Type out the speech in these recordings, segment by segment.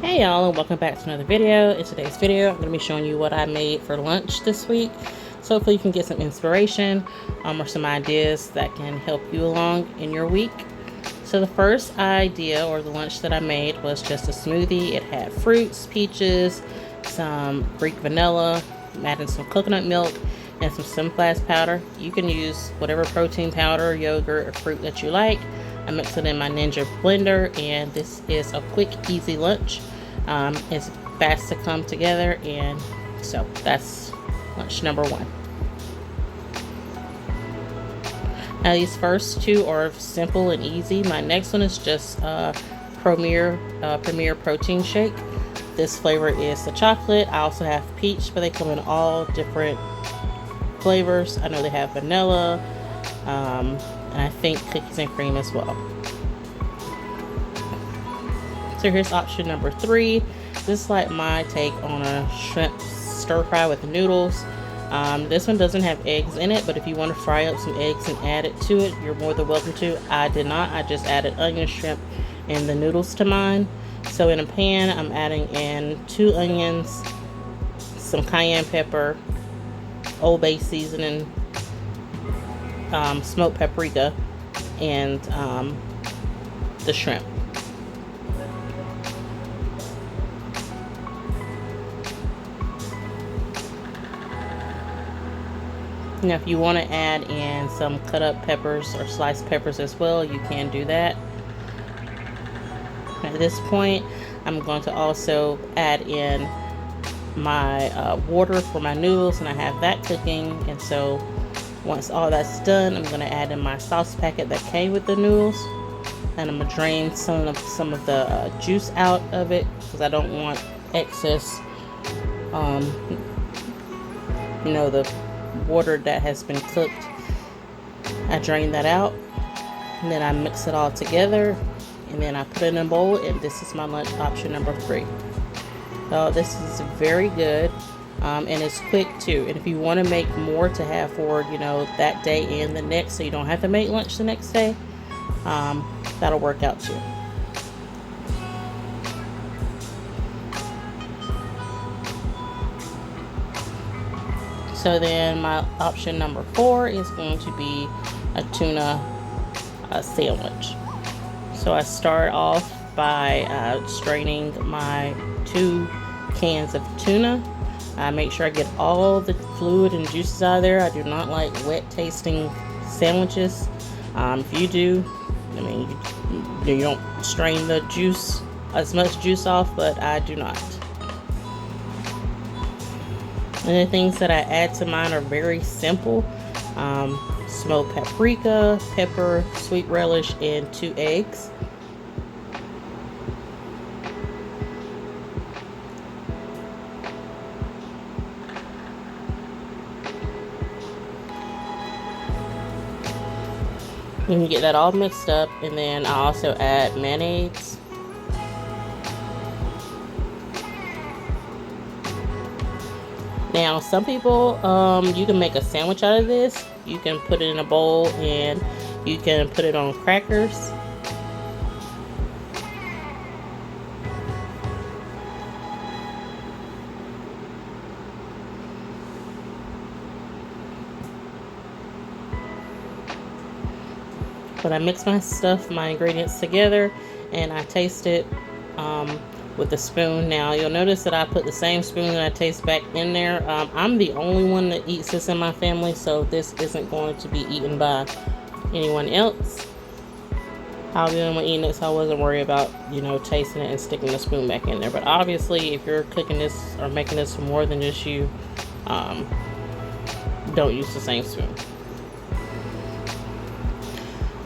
Hey y'all, and welcome back to another video. In today's video, I'm going to be showing you what I made for lunch this week. So hopefully you can get some inspiration or some ideas that can help you along in your week. So the first idea or the lunch that I made was just a smoothie. It had fruits, peaches, some Greek vanilla, adding some coconut milk, and some sunflower powder. You can use whatever protein powder, yogurt, or fruit that you like. I mix it in my Ninja blender, and this is a quick, easy lunch. It's fast to come together, and so that's lunch number one. Now these first two are simple and easy. My next one is just Premier protein shake. This flavor is the chocolate. I also have peach, but they come in all different flavors. I know they have vanilla, and I think cookies and cream as well. So here's option number 3. This is like my take on a shrimp stir fry with noodles. This one doesn't have eggs in it, but if you want to fry up some eggs and add it to it, you're more than welcome to. I did not. I just added onion, shrimp, and the noodles to mine. So in a pan, I'm adding in 2 onions, some cayenne pepper, Old Bay seasoning, smoked paprika, and the shrimp. Now if you want to add in some cut up peppers or sliced peppers as well, you can do that. At this point, I'm going to also add in my water for my noodles, and I have that cooking. And so once all that's done, I'm going to add in my sauce packet that came with the noodles, and I'm going to drain some of the juice out of it because I don't want excess the water that has been cooked. I drain that out, and then I mix it all together, and then I put it in a bowl, and this is my lunch option number 3. This is very good, and it's quick too. And if you want to make more to have for that day and the next, so you don't have to make lunch the next day, that'll work out too. So then my option number 4 is going to be a tuna sandwich. So I start off by straining my 2 cans of tuna. I make sure I get all the fluid and juices out of there. I do not like wet tasting sandwiches. If you do, I mean, you don't strain the juice, as much juice off, but I do not. And the things that I add to mine are very simple. Smoked paprika, pepper, sweet relish, and 2 eggs. And you get that all mixed up, and then I also add mayonnaise. Now, some people, you can make a sandwich out of this. You can put it in a bowl, and you can put it on crackers. But I mix my ingredients together, and I taste it with a spoon. Now you'll notice that I put the same spoon that I taste back in there. I'm the only one that eats this in my family, so this isn't going to be eaten by anyone else. I'll be the only one eating it, so I wasn't worried about tasting it and sticking the spoon back in there. But obviously, if you're cooking this or making this for more than just you, don't use the same spoon.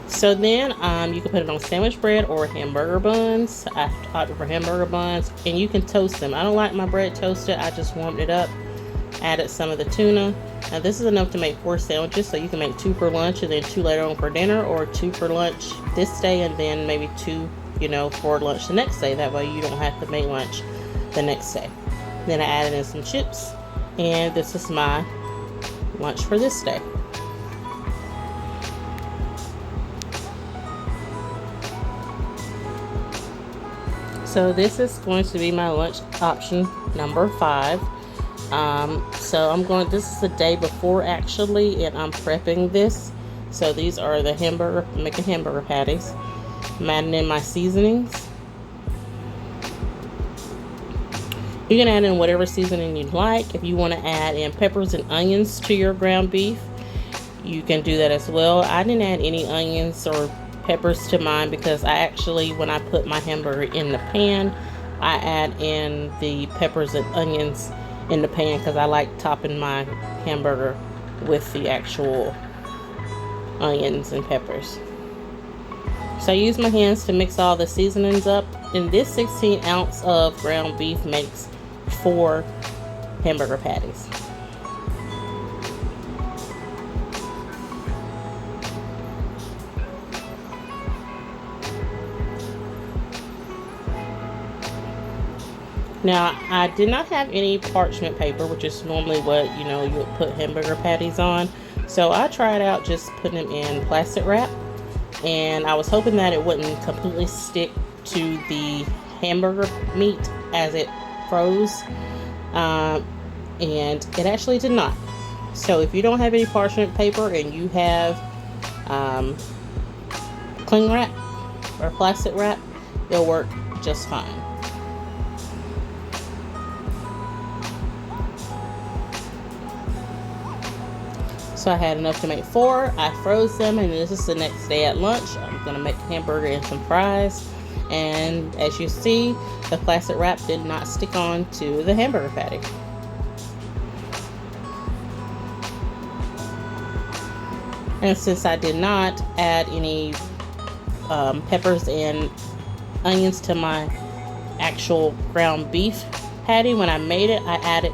So then you can put it on sandwich bread or hamburger buns. I opted for hamburger buns, and you can toast them. I don't like my bread toasted. I just warmed it up, added some of the tuna. Now this is enough to make 4 sandwiches, so you can make 2 for lunch and then 2 later on for dinner, or 2 for lunch this day and then maybe 2 for lunch the next day. That way you don't have to make lunch the next day. Then I added in some chips, and this is my lunch for this day. So this is going to be my lunch option number 5. This is the day before actually, and I'm prepping this. So these are the making hamburger patties. I'm adding in my seasonings. You can add in whatever seasoning you'd like. If you want to add in peppers and onions to your ground beef, you can do that as well. I didn't add any onions or peppers to mine because I actually, when I put my hamburger in the pan, I add in the peppers and onions in the pan because I like topping my hamburger with the actual onions and peppers. So I use my hands to mix all the seasonings up, and this 16 ounce of ground beef makes 4 hamburger patties. Now, I did not have any parchment paper, which is normally what, you would put hamburger patties on. So I tried out just putting them in plastic wrap, and I was hoping that it wouldn't completely stick to the hamburger meat as it froze, and it actually did not. So if you don't have any parchment paper and you have cling wrap or plastic wrap, it'll work just fine. So I had enough to make 4. I froze them, and this is the next day at lunch. I'm gonna make a hamburger and some fries. And as you see, the plastic wrap did not stick on to the hamburger patty. And since I did not add any peppers and onions to my actual ground beef patty when I made it, I added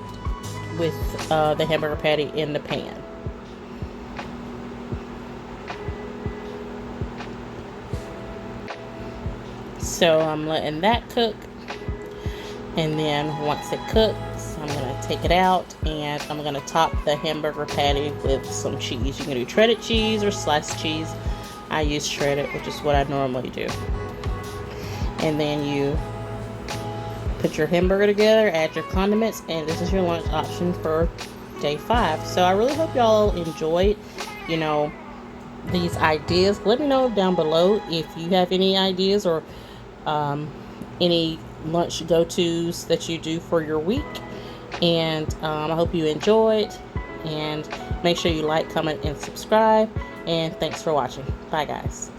with the hamburger patty in the pan. So I'm letting that cook, and then once it cooks, I'm going to take it out, and I'm going to top the hamburger patty with some cheese. You can do shredded cheese or sliced cheese. I use shredded, which is what I normally do. And then you put your hamburger together, add your condiments, and this is your lunch option for day 5. So I really hope y'all enjoyed, these ideas. Let me know down below if you have any ideas or any lunch go-tos that you do for your week. And I hope you enjoyed, and make sure you like, comment, and subscribe. And thanks for watching. Bye guys.